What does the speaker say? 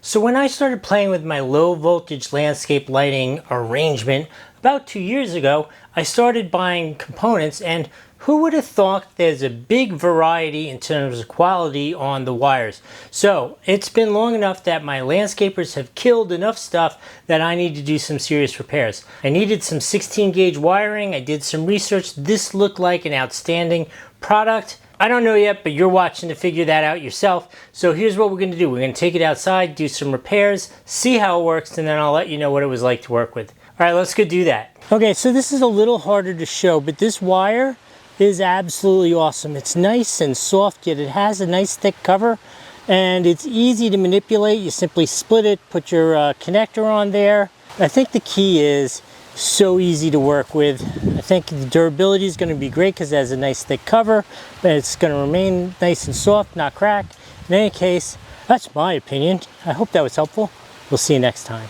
So when I started playing with my low voltage landscape lighting arrangement about 2 years ago, I started buying components, and who would have thought there's a big variety in terms of quality on the wires. So it's been long enough that my landscapers have killed enough stuff that I need to do some serious repairs. I needed some 16 gauge wiring. I did some research. This looked like an outstanding product. I don't know yet, but you're watching to figure that out yourself. So here's what we're going to do. We're going to take it outside, do some repairs, see how it works, and then I'll let you know what it was like to work with. All right, let's go do that. Okay, so this is a little harder to show, but this wire is absolutely awesome. It's nice and soft, yet it has a nice thick cover, and it's easy to manipulate. You simply split it, put your connector on there. I think the key is so easy to work with. I think the durability is going to be great because it has a nice thick cover, but it's going to remain nice and soft, not crack. In any case, that's my opinion. I hope that was helpful. We'll see you next time.